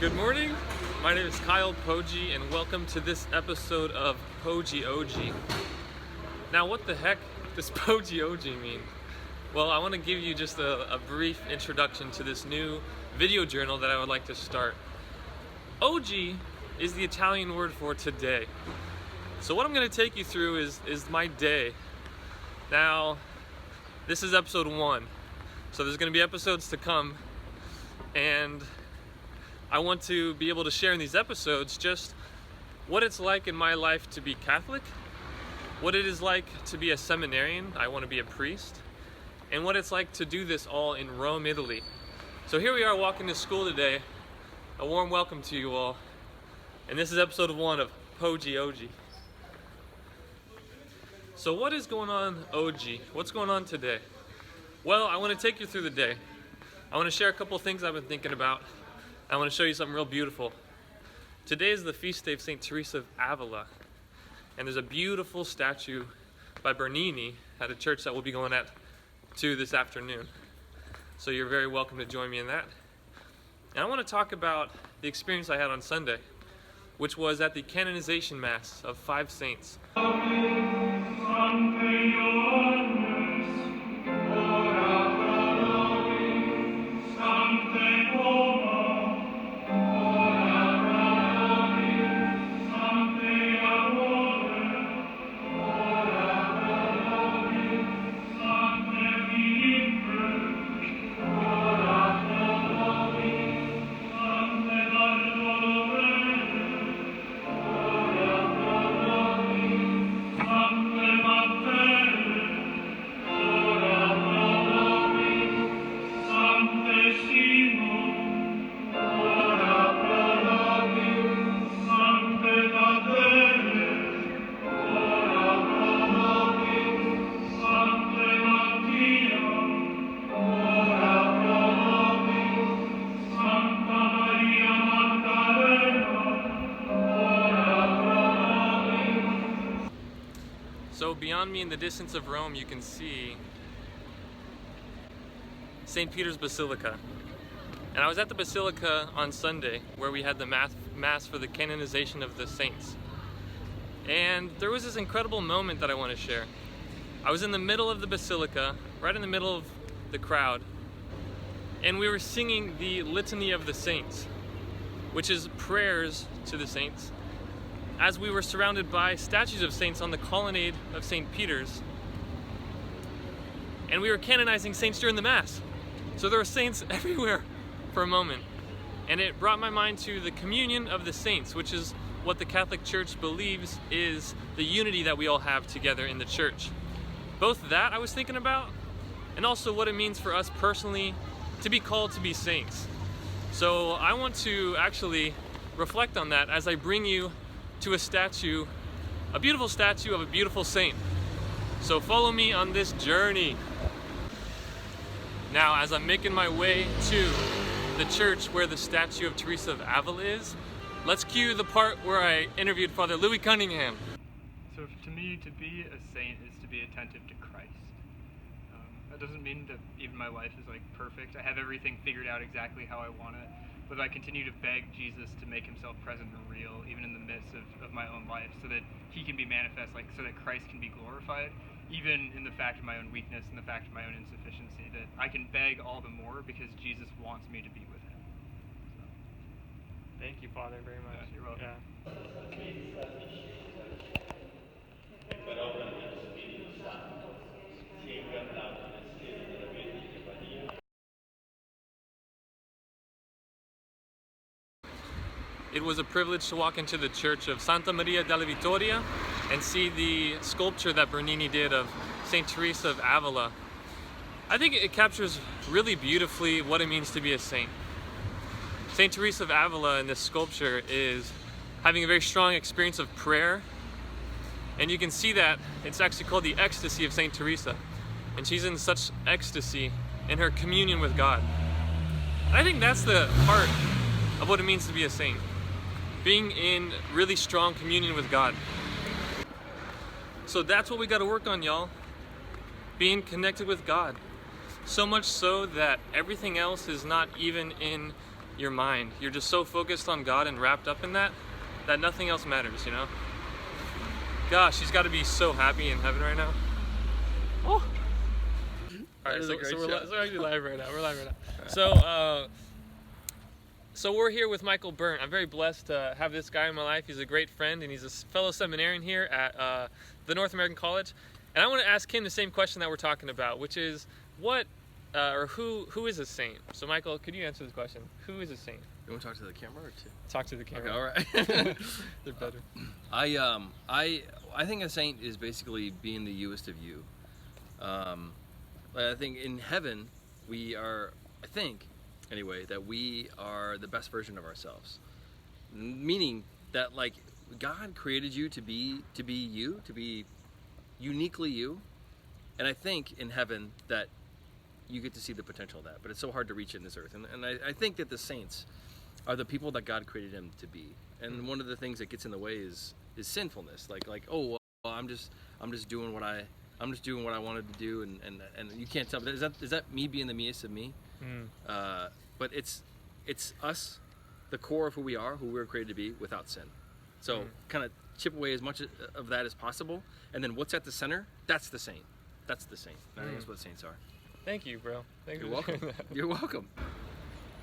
Good morning, my name is Poje and welcome to this episode of Poje Oggi. Now what the heck does Poje Oggi mean? Well, I want to give you just a brief introduction to this new video journal that I would like to start. Oggi is the Italian word for today. So what I'm going to take you through is my day. Now, this is episode 1, so there's going to be episodes to come, and I want to be able to share in these episodes just what it's like in my life to be Catholic, what it is like to be a seminarian, I want to be a priest, and what it's like to do this all in Rome, Italy. So here we are walking to school today. A warm welcome to you all. And this is episode 1 of Poje Oggi. So what is going on Oggi? What's going on today? Well, I want to take you through the day. I want to share a couple of things I've been thinking about. I want to show you something real beautiful. Today is the feast day of Saint Teresa of Avila. And there's a beautiful statue by Bernini at a church that we'll be going to this afternoon. So you're very welcome to join me in that. And I want to talk about the experience I had on Sunday, which was at the Canonization Mass of 5 saints. So beyond me in the distance of Rome, you can see Saint Peters Basilica. And I was at the Basilica on Sunday, where we had the Mass for the canonization of the saints. And there was this incredible moment that I want to share. I was in the middle of the Basilica, right in the middle of the crowd, and we were singing the Litany of the Saints, which is prayers to the saints, as we were surrounded by statues of saints on the colonnade of St. Peter's. And we were canonizing saints during the Mass. So there were saints everywhere for a moment. And it brought my mind to the communion of the saints, which is what the Catholic Church believes is the unity that we all have together in the Church. Both that I was thinking about, and also what it means for us personally to be called to be saints. So I want to actually reflect on that as I bring you to a statue, a beautiful statue of a beautiful saint. So follow me on this journey. Now, as I'm making my way to the church where the statue of Teresa of Avila is, let's cue the part where I interviewed Father Louis Cunningham. So to me, to be a saint is to be attentive to Christ. That doesn't mean that even my life is perfect. I have everything figured out exactly how I want it. But I continue to beg Jesus to make himself present and real, even in the midst of my own life, so that he can be manifest, so that Christ can be glorified, even in the fact of my own weakness and the fact of my own insufficiency, that I can beg all the more because Jesus wants me to be with him. So. Thank you, Father, very much. Yeah, you're welcome. It was a privilege to walk into the church of Santa Maria della Vittoria and see the sculpture that Bernini did of Saint Teresa of Avila. I think it captures really beautifully what it means to be a saint. Saint Teresa of Avila in this sculpture is having a very strong experience of prayer, and you can see that it's actually called the ecstasy of Saint Teresa, and she's in such ecstasy in her communion with God. And I think that's the heart of what it means to be a saint. Being in really strong communion with God. So that's what we got to work on, y'all. Being connected with God. So much so that everything else is not even in, your mind. You're just so focused on God and wrapped up in that nothing else matters, you know? Gosh, she's got to be so happy in heaven right now. Oh! Alright, so we're actually live right now. We're live right now. So we're here with Michael Byrne. I'm very blessed to have this guy in my life. He's a great friend, and he's a fellow seminarian here at the North American College. And I want to ask him the same question that we're talking about, which is what or who is a saint? So Michael, could you answer this question? Who is a saint? You want to talk to the camera or to? Talk to the camera. Okay, all right. They're better. I think a saint is basically being the youest of you. I think in heaven we are, I think anyway, that we are the best version of ourselves. Meaning that like God created you to be you, to be uniquely you. And I think in heaven that you get to see the potential of that, but it's so hard to reach in this earth. And I think that the saints are the people that God created them to be. And one of the things that gets in the way is sinfulness. Like oh well, I'm just doing what I wanted to do, and you can't tell. But is that me being the meest of me? But it's us, the core of who we are, who we were created to be, without sin. So kind of chip away as much of that as possible, and then what's at the center? That's the saint. That's the saint. I think that's what saints are. Thank you, bro. You're welcome. You're welcome.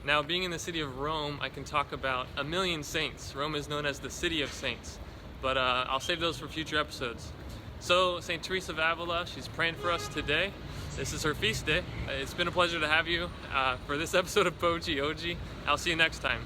Now, being in the city of Rome, I can talk about a million saints. Rome is known as the city of saints, but I'll save those for future episodes. So, Saint Teresa of Avila, she's praying for us today. This is her feast day. It's been a pleasure to have you for this episode of Poje Oggi. I'll see you next time.